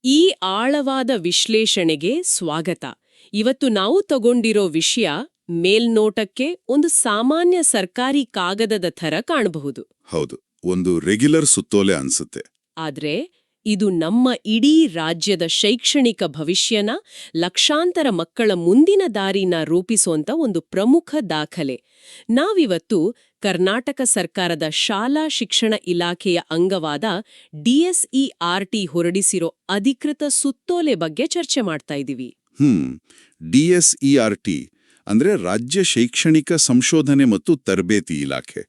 ಈ ಆಳವಾದ ವಿಶ್ಲೇಷಣೆಗೆ ಸ್ವಾಗತ. ಇವತ್ತು ನಾವು ತಗೊಂಡಿರೋ ವಿಷಯ ಮೇಲ್ನೋಟಕ್ಕೆ ಒಂದು ಸಾಮಾನ್ಯ ಸರ್ಕಾರಿ ಕಾಗದದ ಥರ ಕಾಣಬಹುದು. ಹೌದು, ಒಂದು ರೆಗ್ಯುಲರ್ ಸುತ್ತೋಲೆ ಅನ್ಸುತ್ತೆ. ಆದ್ರೆ ಇದು ನಮ್ಮ ಇಡೀ ರಾಜ್ಯದ ಶೈಕ್ಷಣಿಕ ಭವಿಷ್ಯನ, ಲಕ್ಷಾಂತರ ಮಕ್ಕಳ ಮುಂದಿನ ದಾರಿನ ರೂಪಿಸೋಂಥ ಒಂದು ಪ್ರಮುಖ ದಾಖಲೆ. ನಾವಿವತ್ತು ಕರ್ನಾಟಕ ಸರ್ಕಾರದ ಶಾಲಾ ಶಿಕ್ಷಣ ಇಲಾಖೆಯ ಅಂಗವಾದ DSERT ಹೊರಡಿಸಿರೋ ಅಧಿಕೃತ ಸುತ್ತೋಲೆ ಬಗ್ಗೆ ಚರ್ಚೆ ಮಾಡ್ತಾ ಇದ್ದೀವಿ. DSERT ಅಂದ್ರೆ ರಾಜ್ಯ ಶೈಕ್ಷಣಿಕ ಸಂಶೋಧನೆ ಮತ್ತು ತರಬೇತಿ ಇಲಾಖೆ.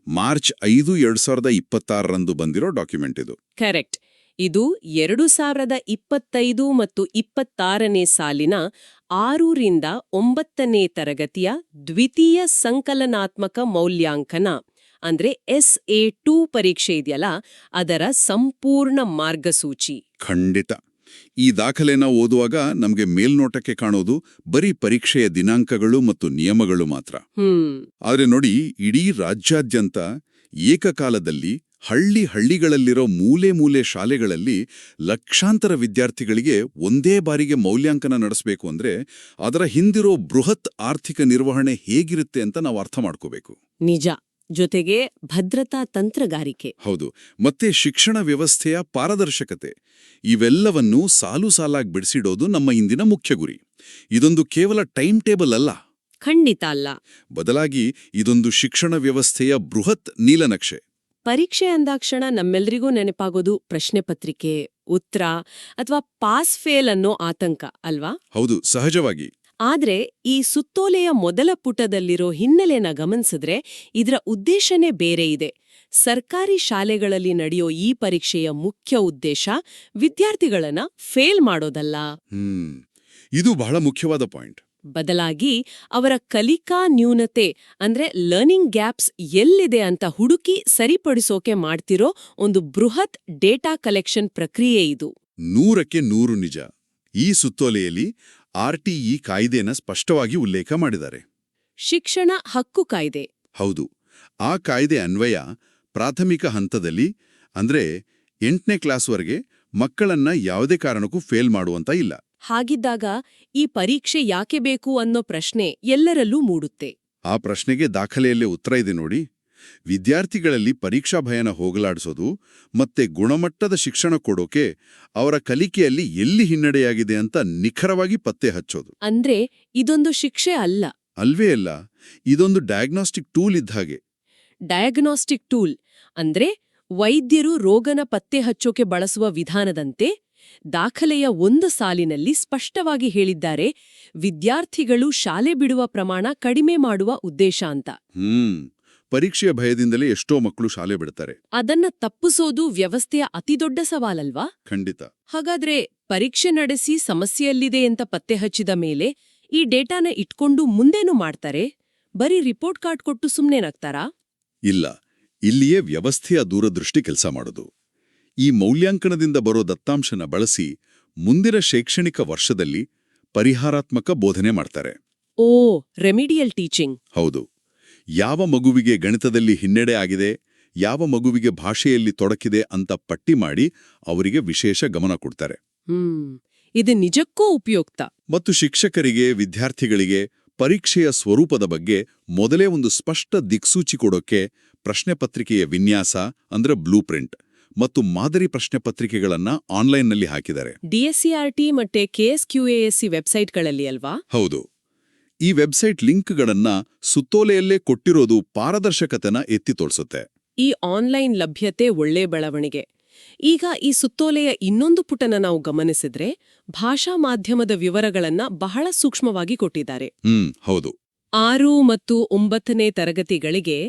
ಮಾರ್ಚ್ 5, 2026ರಂದು ಬಂದಿರೋ ಡಾಕ್ಯುಮೆಂಟ್ ಇದು. ಕರೆಕ್ಟ್. ಇದು 2025 ಮತ್ತು 26ನೇ ಸಾಲಿನ 6ರಿಂದ 9ನೇ ತರಗತಿಯ ದ್ವಿತೀಯ ಸಂಕಲನಾತ್ಮಕ ಮೌಲ್ಯಾಂಕನ ಅಂದ್ರೆ SA2 ಪರೀಕ್ಷೆ ಇದೆಯಲ್ಲ, ಅದರ ಸಂಪೂರ್ಣ ಮಾರ್ಗಸೂಚಿ. ಖಂಡಿತ. ಈ ದಾಖಲೆನ ಓದುವಾಗ ನಮಗೆ ಮೇಲ್ನೋಟಕ್ಕೆ ಕಾಣೋದು ಬರೀ ಪರೀಕ್ಷೆಯ ದಿನಾಂಕಗಳು ಮತ್ತು ನಿಯಮಗಳು ಮಾತ್ರ. ಆದ್ರೆ ನೋಡಿ, ಇಡೀ ರಾಜ್ಯಾದ್ಯಂತ ಏಕಕಾಲದಲ್ಲಿ ಹಳ್ಳಿಗಳಲ್ಲಿರೋ ಮೂಲೆ ಶಾಲೆಗಳಲ್ಲಿ ಲಕ್ಷಾಂತರ ವಿದ್ಯಾರ್ಥಿಗಳಿಗೆ ಒಂದೇ ಬಾರಿಗೆ ಮೌಲ್ಯಾಂಕನ ನಡೆಸಬೇಕು ಅಂದ್ರೆ ಅದರ ಹಿಂದಿರೋ ಬೃಹತ್ ಆರ್ಥಿಕ ನಿರ್ವಹಣೆ ಹೇಗಿರುತ್ತೆ ಅಂತ ನಾವು ಅರ್ಥ ಮಾಡ್ಕೋಬೇಕು. ನಿಜ. ಜೊತೆಗೆ ಭದ್ರತಾ ತಂತ್ರಗಾರಿಕೆ. ಹೌದು. ಮತ್ತೆ ಶಿಕ್ಷಣ ವ್ಯವಸ್ಥೆಯ ಪಾರದರ್ಶಕತೆ. ಇವೆಲ್ಲವನ್ನೂ ಸಾಲಾಗಿ ಬಿಡಿಸಿಡೋದು ನಮ್ಮ ಇಂದಿನ ಮುಖ್ಯ ಗುರಿ. ಇದೊಂದು ಕೇವಲ ಟೈಮ್ ಟೇಬಲ್ ಅಲ್ಲ. ಖಂಡಿತ ಅಲ್ಲ. ಬದಲಾಗಿ ಇದೊಂದು ಶಿಕ್ಷಣ ವ್ಯವಸ್ಥೆಯ ಬೃಹತ್ ನೀಲನಕ್ಷೆ. ಪರೀಕ್ಷೆ ಅಂದಾಕ್ಷಣ ನಮ್ಮೆಲ್ರಿಗೂ ನೆನಪಾಗೋದು ಪ್ರಶ್ನೆ ಪತ್ರಿಕೆ, ಉತ್ತರ ಅಥವಾ ಪಾಸ್ ಫೇಲ್ ಅನ್ನೋ ಆತಂಕ ಅಲ್ವಾ? ಹೌದು, ಸಹಜವಾಗಿ. ಆದ್ರೆ ಈ ಸುತ್ತೋಲೆಯ ಮೊದಲ ಪುಟದಲ್ಲಿರೋ ಹಿನ್ನೆಲೆನ ಗಮನಿಸಿದ್ರೆ ಇದರ ಉದ್ದೇಶನೇ ಬೇರೆ ಇದೆ. ಸರ್ಕಾರಿ ಶಾಲೆಗಳಲ್ಲಿ ನಡೆಯೋ ಈ ಪರೀಕ್ಷೆಯ ಮುಖ್ಯ ಉದ್ದೇಶ ವಿದ್ಯಾರ್ಥಿಗಳನ್ನ ಫೇಲ್ ಮಾಡೋದಲ್ಲ. ಇದು ಬಹಳ ಮುಖ್ಯವಾದ ಪಾಯಿಂಟ್. ಬದಲಾಗಿ ಅವರ ಕಲಿಕಾ ನ್ಯೂನತೆ ಅಂದ್ರೆ ಲರ್ನಿಂಗ್ ಗ್ಯಾಪ್ಸ್ ಎಲ್ಲಿದೆ ಅಂತ ಹುಡುಕಿ ಸರಿಪಡಿಸೋಕೆ ಮಾಡ್ತಿರೋ ಒಂದು ಬೃಹತ್ ಡೇಟಾ ಕಲೆಕ್ಷನ್ ಪ್ರಕ್ರಿಯೆ ಇದು. 100ಕ್ಕೆ 100 ನಿಜ. ಈ ಸುತ್ತೋಲೆಯಲ್ಲಿ RTE ಕಾಯ್ದೆನ ಸ್ಪಷ್ಟವಾಗಿ ಉಲ್ಲೇಖ ಮಾಡಿದ್ದಾರೆ. ಶಿಕ್ಷಣ ಹಕ್ಕು ಕಾಯ್ದೆ. ಹೌದು. ಆ ಕಾಯ್ದೆ ಅನ್ವಯ ಪ್ರಾಥಮಿಕ ಹಂತದಲ್ಲಿ ಅಂದ್ರೆ 8ನೇ ಕ್ಲಾಸ್ವರೆಗೆ ಮಕ್ಕಳನ್ನ ಯಾವುದೇ ಕಾರಣಕ್ಕೂ ಫೇಲ್ ಮಾಡುವಂತ ಇಲ್ಲ. ಹಾಗಿದ್ದಾಗ ಈ ಪರೀಕ್ಷೆ ಯಾಕೆ ಬೇಕು ಅನ್ನೋ ಪ್ರಶ್ನೆ ಎಲ್ಲರಲ್ಲೂ ಮೂಡುತ್ತೆ. ಆ ಪ್ರಶ್ನೆಗೆ ದಾಖಲೆಯಲ್ಲೇ ಉತ್ತರ ಇದೆ ನೋಡಿ. ವಿದ್ಯಾರ್ಥಿಗಳಲ್ಲಿ ಪರೀಕ್ಷಾ ಭಯನ ಹೋಗಲಾಡಿಸೋದು ಮತ್ತೆ ಗುಣಮಟ್ಟದ ಶಿಕ್ಷಣ ಕೊಡೋಕೆ ಅವರ ಕಲಿಕೆಯಲ್ಲಿ ಎಲ್ಲಿ ಹಿನ್ನಡೆಯಾಗಿದೆ ಅಂತ ನಿಖರವಾಗಿ ಪತ್ತೆ ಹಚ್ಚೋದು. ಅಂದ್ರೆ ಇದೊಂದು ಶಿಕ್ಷೆ ಅಲ್ಲ. ಅಲ್ವೇ ಅಲ್ಲ, ಇದೊಂದು ಡಯಾಗ್ನಾಸ್ಟಿಕ್ ಟೂಲ್ ಇದ್ದ ಹಾಗೆ. ಡಯಾಗ್ನಾಸ್ಟಿಕ್ ಟೂಲ್ ಅಂದ್ರೆ ವೈದ್ಯರು ರೋಗನ ಪತ್ತೆ ಹಚ್ಚೋಕೆ ಬಳಸುವ ವಿಧಾನದಂತೆ ದಾಖಲೆಯ ಒಂದು ಸಾಲಿನಲ್ಲಿ ಸ್ಪಷ್ಟವಾಗಿ ಹೇಳಿದ್ದಾರೆ, ವಿದ್ಯಾರ್ಥಿಗಳು ಶಾಲೆ ಬಿಡುವ ಪ್ರಮಾಣ ಕಡಿಮೆ ಮಾಡುವ ಉದ್ದೇಶ ಅಂತ. ಪರೀಕ್ಷೆಯ ಭಯದಿಂದಲೇ ಎಷ್ಟೋ ಮಕ್ಕಳು ಶಾಲೆ ಬಿಡ್ತಾರೆ. ಅದನ್ನ ತಪ್ಪಿಸೋದು ವ್ಯವಸ್ಥೆಯ ಅತಿದೊಡ್ಡ ಸವಾಲಲ್ವಾ? ಖಂಡಿತ. ಹಾಗಾದ್ರೆ ಪರೀಕ್ಷೆ ನಡೆಸಿ ಸಮಸ್ಯೆಯಲ್ಲಿದೆ ಅಂತ ಪತ್ತೆ ಹಚ್ಚಿದ ಮೇಲೆ ಈ ಡೇಟಾನ ಇಟ್ಕೊಂಡು ಮುಂದೇನು ಮಾಡ್ತಾರೆ? ಬರೀ ರಿಪೋರ್ಟ್ ಕಾರ್ಡ್ ಕೊಟ್ಟು ಸುಮ್ನೇನಾಗ್ತಾರಾ? ಇಲ್ಲ, ಇಲ್ಲಿಯೇ ವ್ಯವಸ್ಥೆಯ ದೂರದೃಷ್ಟಿ ಕೆಲಸ ಮಾಡೋದು. ಈ ಮೌಲ್ಯಾಂಕನದಿಂದ ಬರೋ ದತ್ತಾಂಶನ ಬಳಸಿ ಮುಂದಿನ ಶೈಕ್ಷಣಿಕ ವರ್ಷದಲ್ಲಿ ಪರಿಹಾರಾತ್ಮಕ ಬೋಧನೆ ಮಾಡ್ತಾರೆ. Remedial teaching. ಹೌದು. ಯಾವ ಮಗುವಿಗೆ ಗಣಿತದಲ್ಲಿ ಹಿನ್ನಡೆ ಆಗಿದೆ, ಯಾವ ಮಗುವಿಗೆ ಭಾಷೆಯಲ್ಲಿ ತೊಡಕಿದೆ ಅಂತ ಪಟ್ಟಿ ಮಾಡಿ ಅವರಿಗೆ ವಿಶೇಷ ಗಮನ ಕೊಡ್ತಾರೆ. ಇದು ನಿಜಕ್ಕೂ ಉಪಯುಕ್ತ. ಮತ್ತು ಶಿಕ್ಷಕರಿಗೆ, ವಿದ್ಯಾರ್ಥಿಗಳಿಗೆ ಪರೀಕ್ಷೆಯ ಸ್ವರೂಪದ ಬಗ್ಗೆ ಮೊದಲೇ ಒಂದು ಸ್ಪಷ್ಟ ದಿಕ್ಸೂಚಿ ಕೊಡೋಕೆ ಪ್ರಶ್ನೆ ಪತ್ರಿಕೆಯ ವಿನ್ಯಾಸ ಅಂದ್ರೆ ಬ್ಲೂ ಪ್ರಿಂಟ್ ಮತ್ತು ಮಾದರಿ ಪ್ರಶ್ನೆ ಪತ್ರಿಕೆಗಳನ್ನ ಆನ್ಲೈನ್ನಲ್ಲಿ ಹಾಕಿದ್ದಾರೆ. DSERT ಮತ್ತೆ KSQASC ವೆಬ್ಸೈಟ್ಗಳಲ್ಲಿ ಅಲ್ವಾ? ಹೌದು. ಈ ವೆಬ್ಸೈಟ್ ಲಿಂಕ್ಗಳನ್ನ ಸುತ್ತೋಲೆಯಲ್ಲೇ ಕೊಟ್ಟಿರೋದು ಪಾರದರ್ಶಕತೆನ ಎತ್ತಿ ತೋರಿಸುತ್ತೆ. ಈ ಆನ್ಲೈನ್ ಲಭ್ಯತೆ ಒಳ್ಳೆ ಬೆಳವಣಿಗೆ. ಈಗ ಈ ಸುತ್ತೋಲೆಯ ಇನ್ನೊಂದು ಪುಟನ ನಾವು ಗಮನಿಸಿದ್ರೆ ಭಾಷಾ ಮಾಧ್ಯಮದ ವಿವರಗಳನ್ನ ಬಹಳ ಸೂಕ್ಷ್ಮವಾಗಿ ಕೊಟ್ಟಿದ್ದಾರೆ. ಹೌದು. 6 ಮತ್ತು 9ನೇ ತರಗತಿಗಳಿಗೆ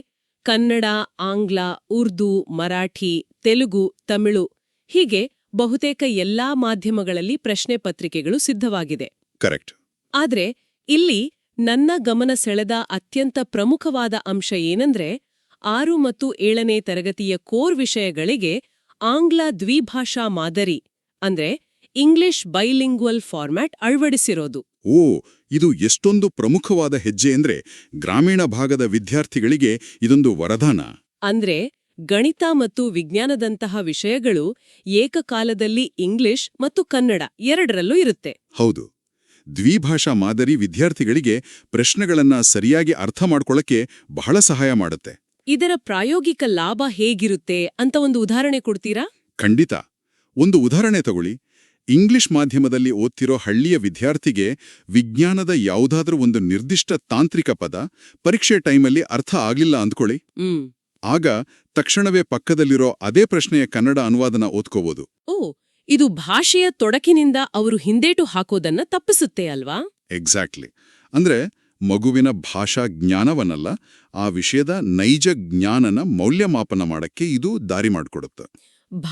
ಕನ್ನಡ, ಆಂಗ್ಲ, ಉರ್ದು, ಮರಾಠಿ, ತೆಲುಗು, ತಮಿಳು ಹೀಗೆ ಬಹುತೇಕ ಎಲ್ಲಾ ಮಾಧ್ಯಮಗಳಲ್ಲಿ ಪ್ರಶ್ನೆ ಪತ್ರಿಕೆಗಳು ಸಿದ್ಧವಾಗಿದೆ. ಕರೆಕ್ಟ್. ಆದ್ರೆ ಇಲ್ಲಿ ನನ್ನ ಗಮನ ಸೆಳೆದ ಅತ್ಯಂತ ಪ್ರಮುಖವಾದ ಅಂಶ ಏನಂದ್ರೆ 6 ಮತ್ತು 7ನೇ ತರಗತಿಯ ಕೋರ್ ವಿಷಯಗಳಿಗೆ ಆಂಗ್ಲ ದ್ವಿಭಾಷಾ ಮಾದರಿ ಅಂದ್ರೆ ಇಂಗ್ಲಿಷ್ ಬೈಲಿಂಗ್ವಲ್ ಫಾರ್ಮ್ಯಾಟ್ ಅಳವಡಿಸಿರೋದು. ಇದು ಎಷ್ಟೊಂದು ಪ್ರಮುಖವಾದ ಹೆಜ್ಜೆ ಅಂದ್ರೆ ಗ್ರಾಮೀಣ ಭಾಗದ ವಿದ್ಯಾರ್ಥಿಗಳಿಗೆ ಇದೊಂದು ವರದಾನ. ಅಂದ್ರೆ ಗಣಿತ ಮತ್ತು ವಿಜ್ಞಾನದಂತಹ ವಿಷಯಗಳು ಏಕಕಾಲದಲ್ಲಿ ಇಂಗ್ಲಿಷ್ ಮತ್ತು ಕನ್ನಡ ಎರಡರಲ್ಲೂ ಇರುತ್ತೆ. ಹೌದು. ದ್ವಿಭಾಷಾ ಮಾದರಿ ವಿದ್ಯಾರ್ಥಿಗಳಿಗೆ ಪ್ರಶ್ನೆಗಳನ್ನ ಸರಿಯಾಗಿ ಅರ್ಥ ಮಾಡ್ಕೊಳ್ಳಕ್ಕೆ ಬಹಳ ಸಹಾಯ ಮಾಡುತ್ತೆ. ಇದರ ಪ್ರಾಯೋಗಿಕ ಲಾಭ ಹೇಗಿರುತ್ತೆ ಅಂತ ಒಂದು ಉದಾಹರಣೆ ಕೊಡ್ತೀರಾ? ಖಂಡಿತ. ಒಂದು ಉದಾಹರಣೆ ತಗೊಳ್ಳಿ. ಇಂಗ್ಲಿಷ್ ಮಾಧ್ಯಮದಲ್ಲಿ ಓದ್ತಿರೋ ಹಳ್ಳಿಯ ವಿದ್ಯಾರ್ಥಿಗೆ ವಿಜ್ಞಾನದ ಯಾವುದಾದ್ರೂ ಒಂದು ನಿರ್ದಿಷ್ಟ ತಾಂತ್ರಿಕ ಪದ ಪರೀಕ್ಷೆ ಟೈಮಲ್ಲಿ ಅರ್ಥ ಆಗ್ಲಿಲ್ಲ ಅಂದ್ಕೊಳ್ಳಿ. ಆಗ ತಕ್ಷಣವೇ ಪಕ್ಕದಲ್ಲಿರೋ ಅದೇ ಪ್ರಶ್ನೆಯ ಕನ್ನಡ ಅನುವಾದನ ಓದ್ಕೋಬೋದು. ಓ, ಇದು ಭಾಷೆಯ ತೊಡಕಿನಿಂದ ಅವರು ಹಿಂದೇಟು ಹಾಕೋದನ್ನ ತಪ್ಪಿಸುತ್ತೆ ಅಲ್ವಾ? ಎಕ್ಸಾಕ್ಟ್ಲಿ. ಅಂದ್ರೆ ಮಗುವಿನ ಭಾಷಾ ಜ್ಞಾನವನ್ನಲ್ಲ, ಆ ವಿಷಯದ ನೈಜ ಜ್ಞಾನನ ಮೌಲ್ಯಮಾಪನ ಮಾಡಕ್ಕೆ ಇದು ದಾರಿ ಮಾಡಿಕೊಡುತ್ತೆ.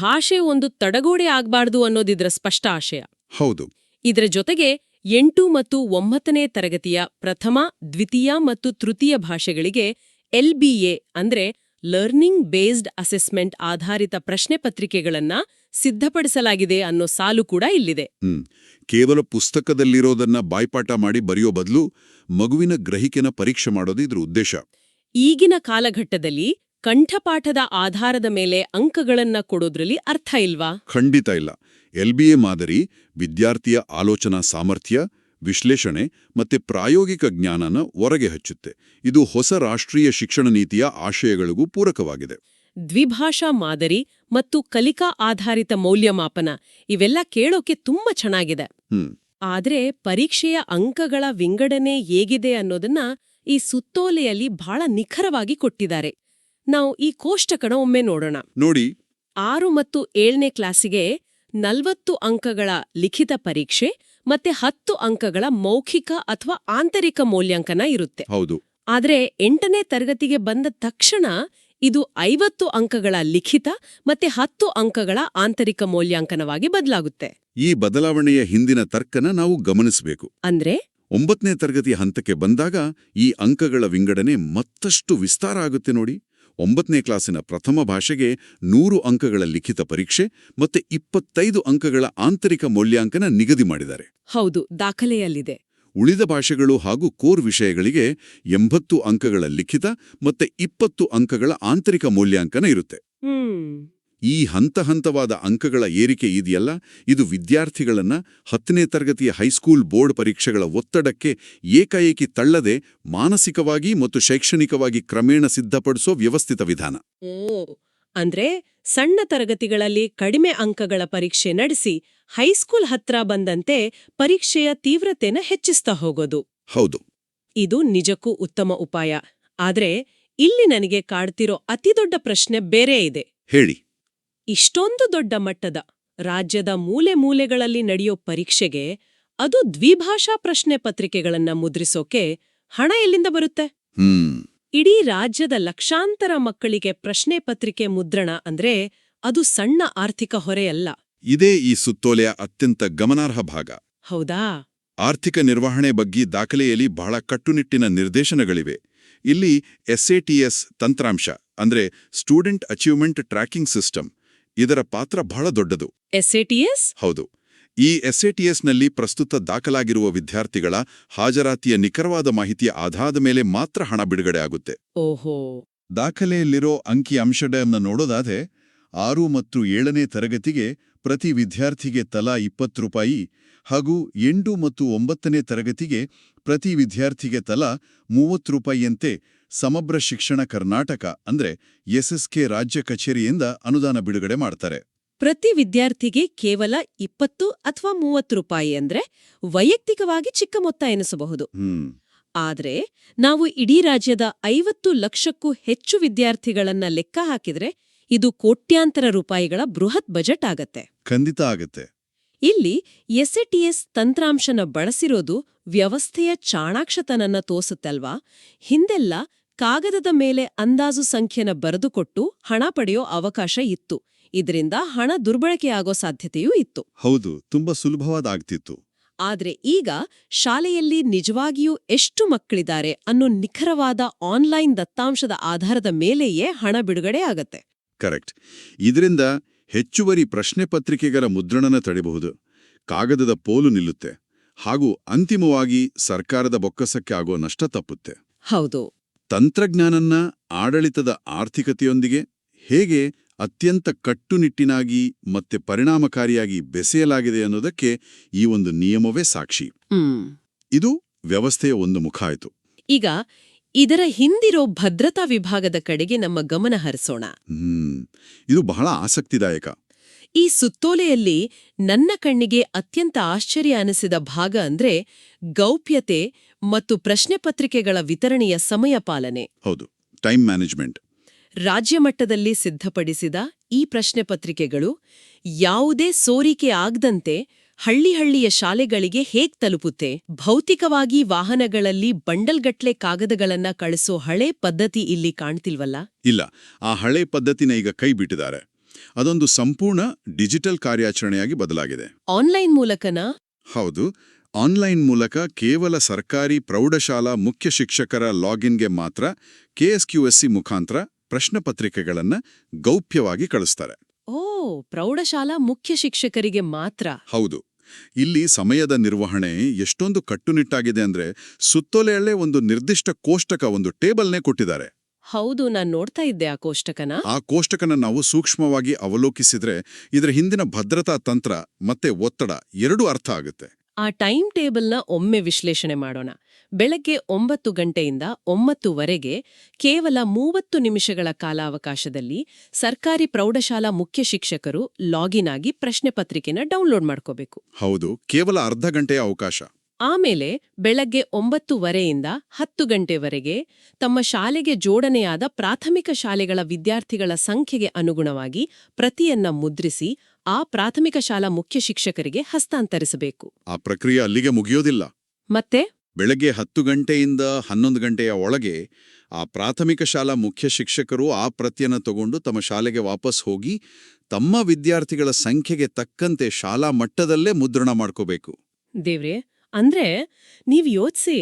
ಭಾಷೆ ಒಂದು ತಡಗೋಡೆ ಆಗ್ಬಾರ್ದು ಅನ್ನೋದಿದ್ರ ಸ್ಪಷ್ಟ ಆಶಯ. ಹೌದು. ಇದರ ಜೊತೆಗೆ 8 ಮತ್ತು 9ನೇ ತರಗತಿಯ ಪ್ರಥಮ, ದ್ವಿತೀಯ ಮತ್ತು ತೃತೀಯ ಭಾಷೆಗಳಿಗೆ LBA ಅಂದ್ರೆ ಲರ್ನಿಂಗ್ ಬೇಸ್ಡ್ ಅಸೆಸ್ಮೆಂಟ್ ಆಧಾರಿತ ಪ್ರಶ್ನೆ ಪತ್ರಿಕೆಗಳನ್ನ ಸಿದ್ಧಪಡಿಸಲಾಗಿದೆ ಅನ್ನೋ ಸಾಲು ಕೂಡ ಇಲ್ಲಿದೆ. ಕೇವಲ ಪುಸ್ತಕದಲ್ಲಿರೋದನ್ನ ಬಾಯ್ಪಾಠ ಮಾಡಿ ಬರೆಯೋ ಬದಲು ಮಗುವಿನ ಗ್ರಹಿಕೆನ ಪರೀಕ್ಷೆ ಮಾಡೋದು ಇದ್ರ ಉದ್ದೇಶ. ಈಗಿನ ಕಾಲಘಟ್ಟದಲ್ಲಿ ಕಂಠಪಾಠದ ಆಧಾರದ ಮೇಲೆ ಅಂಕಗಳನ್ನ ಕೊಡೋದ್ರಲ್ಲಿ ಅರ್ಥ ಇಲ್ವಾ? ಖಂಡಿತ ಇಲ್ಲ. LBA ಮಾದರಿ ವಿದ್ಯಾರ್ಥಿಯ ಆಲೋಚನಾ ಸಾಮರ್ಥ್ಯ, ವಿಶ್ಲೇಷಣೆ ಮತ್ತೆ ಪ್ರಾಯೋಗಿಕ ಜ್ಞಾನನ ಹೊರಗೆ ಹಚ್ಚುತ್ತೆ. ಇದು ಹೊಸ ರಾಷ್ಟ್ರೀಯ ಶಿಕ್ಷಣ ನೀತಿಯ ಆಶಯಗಳಿಗೂ ಪೂರಕವಾಗಿದೆ. ದ್ವಿಭಾಷಾ ಮಾದರಿ ಮತ್ತು ಕಲಿಕಾ ಆಧಾರಿತ ಮೌಲ್ಯಮಾಪನ ಇವೆಲ್ಲ ಕೇಳೋಕೆ ತುಂಬಾ ಚೆನ್ನಾಗಿದೆ. ಆದ್ರೆ ಪರೀಕ್ಷೆಯ ಅಂಕಗಳ ವಿಂಗಡಣೆ ಹೇಗಿದೆ ಅನ್ನೋದನ್ನ ಈ ಸುತ್ತೋಲೆಯಲ್ಲಿ ಬಹಳ ನಿಖರವಾಗಿ ಕೊಟ್ಟಿದ್ದಾರೆ. ನಾವು ಈ ಕೋಷ್ಟಕನ ಒಮ್ಮೆ ನೋಡೋಣ. ನೋಡಿ. 6 ಮತ್ತು 7ನೇ ಕ್ಲಾಸಿಗೆ 40 ಅಂಕಗಳ ಲಿಖಿತ ಪರೀಕ್ಷೆ ಮತ್ತೆ 10 ಅಂಕಗಳ ಮೌಖಿಕ ಅಥವಾ ಆಂತರಿಕ ಮೌಲ್ಯಾಂಕನ ಇರುತ್ತೆ. ಹೌದು. ಆದ್ರೆ 8ನೇ ತರಗತಿಗೆ ಬಂದ ತಕ್ಷಣ ಇದು 50 ಅಂಕಗಳ ಲಿಖಿತ ಮತ್ತೆ 10 ಅಂಕಗಳ ಆಂತರಿಕ ಮೌಲ್ಯಾಂಕನವಾಗಿ ಬದಲಾಗುತ್ತೆ. ಈ ಬದಲಾವಣೆಯ ಹಿಂದಿನ ತರ್ಕನ ನಾವು ಗಮನಿಸಬೇಕು. ಅಂದ್ರೆ 9ನೇ ತರಗತಿಯ ಹಂತಕ್ಕೆ ಬಂದಾಗ ಈ ಅಂಕಗಳ ವಿಂಗಡಣೆ ಮತ್ತಷ್ಟು ವಿಸ್ತಾರ ಆಗುತ್ತೆ ನೋಡಿ. 9ನೇ ಕ್ಲಾಸಿನ ಪ್ರಥಮ ಭಾಷೆಗೆ 100 ಅಂಕಗಳ ಲಿಖಿತ ಪರೀಕ್ಷೆ ಮತ್ತೆ 25 ಅಂಕಗಳ ಆಂತರಿಕ ಮೌಲ್ಯಾಂಕನ ನಿಗದಿ ಮಾಡಿದ್ದಾರೆ. ಹೌದು, ದಾಖಲೆಯಲ್ಲಿದೆ. ಉಳಿದ ಭಾಷೆಗಳು ಹಾಗೂ ಕೋರ್ ವಿಷಯಗಳಿಗೆ 80 ಅಂಕಗಳ ಲಿಖಿತ ಮತ್ತೆ 20 ಅಂಕಗಳ ಆಂತರಿಕ ಮೌಲ್ಯಾಂಕನ ಇರುತ್ತೆ. ಈ ಹಂತಹಂತವಾದ ಅಂಕಗಳ ಏರಿಕೆ ಇದೆಯಲ್ಲ, ಇದು ವಿದ್ಯಾರ್ಥಿಗಳನ್ನ 10ನೇ ತರಗತಿಯ ಹೈಸ್ಕೂಲ್ ಬೋರ್ಡ್ ಪರೀಕ್ಷೆಗಳ ಒತ್ತಡಕ್ಕೆ ಏಕಾಏಕಿ ತಳ್ಳದೆ ಮಾನಸಿಕವಾಗಿ ಮತ್ತು ಶೈಕ್ಷಣಿಕವಾಗಿ ಕ್ರಮೇಣ ಸಿದ್ಧಪಡಿಸೋ ವ್ಯವಸ್ಥಿತ ವಿಧಾನ. ಅಂದ್ರೆ ಸಣ್ಣ ತರಗತಿಗಳಲ್ಲಿ ಕಡಿಮೆ ಅಂಕಗಳ ಪರೀಕ್ಷೆ ನಡೆಸಿ ಹೈಸ್ಕೂಲ್ ಹತ್ರ ಬಂದಂತೆ ಪರೀಕ್ಷೆಯ ತೀವ್ರತೆನ ಹೆಚ್ಚಿಸ್ತಾ ಹೋಗೋದು. ಹೌದು. ಇದು ನಿಜಕ್ಕೂ ಉತ್ತಮ ಉಪಾಯ. ಆದ್ರೆ ಇಲ್ಲಿ ನನಗೆ ಕಾಡ್ತಿರೋ ಅತಿದೊಡ್ಡ ಪ್ರಶ್ನೆ ಬೇರೆ ಇದೆ. ಹೇಳಿ. ಇಷ್ಟೊಂದು ದೊಡ್ಡ ಮಟ್ಟದ ರಾಜ್ಯದ ಮೂಲೆ ಮೂಲೆಗಳಲ್ಲಿ ನಡೆಯೋ ಪರೀಕ್ಷೆಗೆ, ಅದು ದ್ವಿಭಾಷಾ ಪ್ರಶ್ನೆ ಪತ್ರಿಕೆಗಳನ್ನ ಮುದ್ರಿಸೋಕೆ ಹಣ ಎಲ್ಲಿಂದ ಬರುತ್ತೆ? ಇಡೀ ರಾಜ್ಯದ ಲಕ್ಷಾಂತರ ಮಕ್ಕಳಿಗೆ ಪ್ರಶ್ನೆ ಪತ್ರಿಕೆ ಮುದ್ರಣ ಅಂದ್ರೆ ಅದು ಸಣ್ಣ ಆರ್ಥಿಕ ಹೊರೆಯಲ್ಲ. ಇದೇ ಈ ಸುತ್ತೋಲೆಯ ಅತ್ಯಂತ ಗಮನಾರ್ಹ ಭಾಗ. ಹೌದಾ? ಆರ್ಥಿಕ ನಿರ್ವಹಣೆ ಬಗ್ಗೆ ದಾಖಲೆಯಲ್ಲಿ ಬಹಳ ಕಟ್ಟುನಿಟ್ಟಿನ ನಿರ್ದೇಶನಗಳಿವೆ. ಇಲ್ಲಿ SATS ತಂತ್ರಾಂಶ ಅಂದ್ರೆ ಸ್ಟೂಡೆಂಟ್ ಅಚೀವ್ಮೆಂಟ್ ಟ್ರ್ಯಾಕಿಂಗ್ ಸಿಸ್ಟಮ್, ಇದರ ಪಾತ್ರ ಬಹಳ ದೊಡ್ಡದು. SATS? ಹೌದು. ಈ SATSನಲ್ಲಿ ಪ್ರಸ್ತುತ ದಾಖಲಾಗಿರುವ ವಿದ್ಯಾರ್ಥಿಗಳ ಹಾಜರಾತಿಯ ನಿಖರವಾದ ಮಾಹಿತಿಯ ಆಧಾರದ ಮೇಲೆ ಮಾತ್ರ ಹಣ ಬಿಡುಗಡೆ ಆಗುತ್ತೆ. ಓಹೋ. ದಾಖಲೆಯಲ್ಲಿರೋ ಅಂಕಿ ಅಂಶಡನ್ನ ನೋಡೋದಾದ್ರೆ 6 ಮತ್ತು 7ನೇ ತರಗತಿಗೆ ಪ್ರತಿ ವಿದ್ಯಾರ್ಥಿಗೆ ತಲಾ 20 ರೂಪಾಯಿ ಹಾಗೂ 8 ಮತ್ತು 9ನೇ ತರಗತಿಗೆ ಪ್ರತಿ ವಿದ್ಯಾರ್ಥಿಗೆ ತಲಾ 30 ರೂಪಾಯಿಯಂತೆ ಸಮಗ್ರ ಶಿಕ್ಷಣ ಕರ್ನಾಟಕ ಅಂದ್ರೆ SSK ರಾಜ್ಯ ಕಚೇರಿಯಿಂದ ಅನುದಾನ ಬಿಡುಗಡೆ ಮಾಡ್ತಾರೆ. ಪ್ರತಿ ವಿದ್ಯಾರ್ಥಿಗೆ ಕೇವಲ 20 ಅಥವಾ 30 ರೂಪಾಯಿ ಅಂದ್ರೆ ವೈಯಕ್ತಿಕವಾಗಿ ಚಿಕ್ಕ ಮೊತ್ತ ಎನಿಸಬಹುದು. ಆದ್ರೆ ನಾವು ಇಡೀ ರಾಜ್ಯದ 50 ಲಕ್ಷಕ್ಕೂ ಹೆಚ್ಚು ವಿದ್ಯಾರ್ಥಿಗಳನ್ನ ಲೆಕ್ಕ ಹಾಕಿದ್ರೆ ಇದು ಕೋಟ್ಯಾಂತರ ರೂಪಾಯಿಗಳ ಬೃಹತ್ ಬಜೆಟ್ ಆಗತ್ತೆ. ಖಂಡಿತ ಆಗತ್ತೆ. ಇಲ್ಲಿ SATS ತಂತ್ರಾಂಶನ ಬಳಸಿರೋದು ವ್ಯವಸ್ಥೆಯ ಚಾಣಾಕ್ಷತನನ್ನ ತೋಸುತ್ತಲ್ವಾ? ಹಿಂದೆಲ್ಲ ಕಾಗದದ ಮೇಲೆ ಅಂದಾಜು ಸಂಖ್ಯೆನ ಬರೆದುಕೊಟ್ಟು ಹಣ ಪಡೆಯೋ ಅವಕಾಶ ಇತ್ತು. ಇದರಿಂದ ಹಣ ದುರ್ಬಳಕೆಯಾಗೋ ಸಾಧ್ಯತೆಯೂ ಇತ್ತು. ಹೌದು, ತುಂಬಾ ಸುಲಭವಾದಾಗ್ತಿತ್ತು. ಆದ್ರೆ ಈಗ ಶಾಲೆಯಲ್ಲಿ ನಿಜವಾಗಿಯೂ ಎಷ್ಟು ಮಕ್ಕಳಿದ್ದಾರೆ ಅನ್ನೋ ನಿಖರವಾದ ಆನ್ಲೈನ್ ದತ್ತಾಂಶದ ಆಧಾರದ ಮೇಲೆಯೇ ಹಣ ಬಿಡುಗಡೆ ಆಗತ್ತೆ. ಕರೆಕ್ಟ್. ಇದರಿಂದ ಹೆಚ್ಚುವರಿ ಪ್ರಶ್ನೆ ಪತ್ರಿಕೆಗಳ ಮುದ್ರಣನ ತಡೆಯಬಹುದು, ಕಾಗದದ ಪೋಲು ನಿಲ್ಲುತ್ತೆ ಹಾಗೂ ಅಂತಿಮವಾಗಿ ಸರ್ಕಾರದ ಬೊಕ್ಕಸಕ್ಕೆ ಆಗೋ ನಷ್ಟ ತಪ್ಪುತ್ತೆ. ಹೌದು. ತಂತ್ರಜ್ಞಾನನ್ನ ಆಡಳಿತದ ಆರ್ಥಿಕತೆಯೊಂದಿಗೆ ಹೇಗೆ ಅತ್ಯಂತ ಕಟ್ಟುನಿಟ್ಟಿನಾಗಿ ಮತ್ತೆ ಪರಿಣಾಮಕಾರಿಯಾಗಿ ಬೆಸೆಯಲಾಗಿದೆ ಅನ್ನೋದಕ್ಕೆ ಈ ಒಂದು ನಿಯಮವೇ ಸಾಕ್ಷಿ. ಇದು ವ್ಯವಸ್ಥೆಯ ಒಂದು ಮುಖ ಆಯಿತು. ಈಗ ಇದರ ಹಿಂದಿರೋ ಭದ್ರತಾ ವಿಭಾಗದ ಕಡೆಗೆ ನಮ್ಮ ಗಮನ ಹರಿಸೋಣ. ಇದು ಬಹಳ ಆಸಕ್ತಿದಾಯಕ. ಈ ಸುತ್ತೋಲೆಯಲ್ಲಿ ನನ್ನ ಕಣ್ಣಿಗೆ ಅತ್ಯಂತ ಆಶ್ಚರ್ಯ ಅನಿಸಿದ ಭಾಗ ಅಂದ್ರೆ ಗೌಪ್ಯತೆ ಮತ್ತು ಪ್ರಶ್ನೆ ಪತ್ರಿಕೆಗಳ ವಿತರಣೆಯ ಸಮಯ ಪಾಲನೆ. ಹೌದು, ಟೈಮ್ ಮ್ಯಾನೇಜ್ಮೆಂಟ್. ರಾಜ್ಯ ಮಟ್ಟದಲ್ಲಿ ಸಿದ್ಧಪಡಿಸಿದ ಈ ಪ್ರಶ್ನೆ ಪತ್ರಿಕೆಗಳು ಯಾವುದೇ ಸೋರಿಕೆ ಆಗದಂತೆ ಹಳ್ಳಿಯ ಶಾಲೆಗಳಿಗೆ ಹೇಗ್ ತಲುಪುತ್ತೆ? ಭೌತಿಕವಾಗಿ ವಾಹನಗಳಲ್ಲಿ ಬಂಡಲ್ಗಟ್ಲೆ ಕಾಗದಗಳನ್ನ ಕಳಿಸೋ ಹಳೆ ಪದ್ಧತಿ ಇಲ್ಲಿ ಕಾಣ್ತಿಲ್ವಲ್ಲ? ಇಲ್ಲ, ಆ ಹಳೆ ಪದ್ಧತಿನ ಈಗ ಕೈ ಬಿಟ್ಟಿದ್ದಾರೆ. ಅದೊಂದು ಸಂಪೂರ್ಣ ಡಿಜಿಟಲ್ ಕಾರ್ಯಾಚರಣೆಯಾಗಿ ಬದಲಾಗಿದೆ. ಆನ್ಲೈನ್ ಮೂಲಕನಾ? ಹೌದು, ಆನ್ಲೈನ್ ಮೂಲಕ ಕೇವಲ ಸರ್ಕಾರಿ ಪ್ರೌಢಶಾಲಾ ಮುಖ್ಯ ಶಿಕ್ಷಕರ ಲಾಗಿನ್ಗೆ ಮಾತ್ರ KSQSC ಮುಖಾಂತರ ಪ್ರಶ್ನೆ ಪತ್ರಿಕೆಗಳನ್ನ ಗೌಪ್ಯವಾಗಿ ಕಳಿಸ್ತಾರೆ. ಓ, ಪ್ರೌಢಶಾಲಾ ಮುಖ್ಯ ಶಿಕ್ಷಕರಿಗೆ ಮಾತ್ರ? ಹೌದು. ಇಲ್ಲಿ ಸಮಯದ ನಿರ್ವಹಣೆ ಎಷ್ಟೊಂದು ಕಟ್ಟುನಿಟ್ಟಾಗಿದೆ ಅಂದ್ರೆ ಸುತ್ತೋಲೆಯಲ್ಲೇ ಒಂದು ನಿರ್ದಿಷ್ಟ ಕೋಷ್ಟಕ, ಒಂದು ಟೇಬಲ್ನೇ ಕೊಟ್ಟಿದ್ದಾರೆ. ಹೌದು, ನಾನ್ ನೋಡ್ತಾ ಇದ್ದೆ ಆ ಕೋಷ್ಟಕನ. ಆ ಕೋಷ್ಟಕನ ನಾವು ಸೂಕ್ಷ್ಮವಾಗಿ ಅವಲೋಕಿಸಿದ್ರೆ ಇದರ ಹಿಂದಿನ ಭದ್ರತಾ ತಂತ್ರ ಮತ್ತೆ ಒತ್ತಡ ಎರಡೂ ಅರ್ಥ ಆಗುತ್ತೆ. ಆ ಟೈಮ್ ಟೇಬಲ್ನ ಒಮ್ಮೆ ವಿಶ್ಲೇಷಣೆ ಮಾಡೋಣ. ಬೆಳಗ್ಗೆ 9 ಗಂಟೆಯಿಂದ 9ವರೆಗೆ ಕೇವಲ 30 ನಿಮಿಷಗಳ ಕಾಲಾವಕಾಶದಲ್ಲಿ ಸರ್ಕಾರಿ ಪ್ರೌಢಶಾಲಾ ಮುಖ್ಯ ಶಿಕ್ಷಕರು ಲಾಗಿನ್ ಆಗಿ ಪ್ರಶ್ನೆ ಪತ್ರಿಕೆನ ಡೌನ್ಲೋಡ್ ಮಾಡ್ಕೋಬೇಕು. ಹೌದು, ಕೇವಲ ಅರ್ಧ ಗಂಟೆಯ ಅವಕಾಶ. ಆಮೇಲೆ ಬೆಳಗ್ಗೆ 9ವರೆಯಿಂದ 10 ಗಂಟೆವರೆಗೆ ತಮ್ಮ ಶಾಲೆಗೆ ಜೋಡಣೆಯಾದ ಪ್ರಾಥಮಿಕ ಶಾಲೆಗಳ ವಿದ್ಯಾರ್ಥಿಗಳ ಸಂಖ್ಯೆಗೆ ಅನುಗುಣವಾಗಿ ಪ್ರತಿಯನ್ನ ಮುದ್ರಿಸಿ ಆ ಪ್ರಾಥಮಿಕ ಶಾಲಾ ಮುಖ್ಯ ಶಿಕ್ಷಕರಿಗೆ ಹಸ್ತಾಂತರಿಸಬೇಕು. ಆ ಪ್ರಕ್ರಿಯೆ ಅಲ್ಲಿಗೆ ಮುಗಿಯೋದಿಲ್ಲ. ಮತ್ತೆ ಬೆಳಗ್ಗೆ 10 ಗಂಟೆಯಿಂದ 11 ಗಂಟೆಯ ಒಳಗೆ ಆ ಪ್ರಾಥಮಿಕ ಶಾಲಾ ಮುಖ್ಯ ಶಿಕ್ಷಕರು ಆ ಪ್ರತಿಯನ್ನ ತಗೊಂಡು ತಮ್ಮ ಶಾಲೆಗೆ ವಾಪಸ್ ಹೋಗಿ ತಮ್ಮ ವಿದ್ಯಾರ್ಥಿಗಳ ಸಂಖ್ಯೆಗೆ ತಕ್ಕಂತೆ ಶಾಲಾ ಮಟ್ಟದಲ್ಲೇ ಮುದ್ರಣ ಮಾಡ್ಕೋಬೇಕು. ದೇವ್ರೆ, ಅಂದ್ರೆ ನೀವ್ ಯೋಚ್ಸಿ,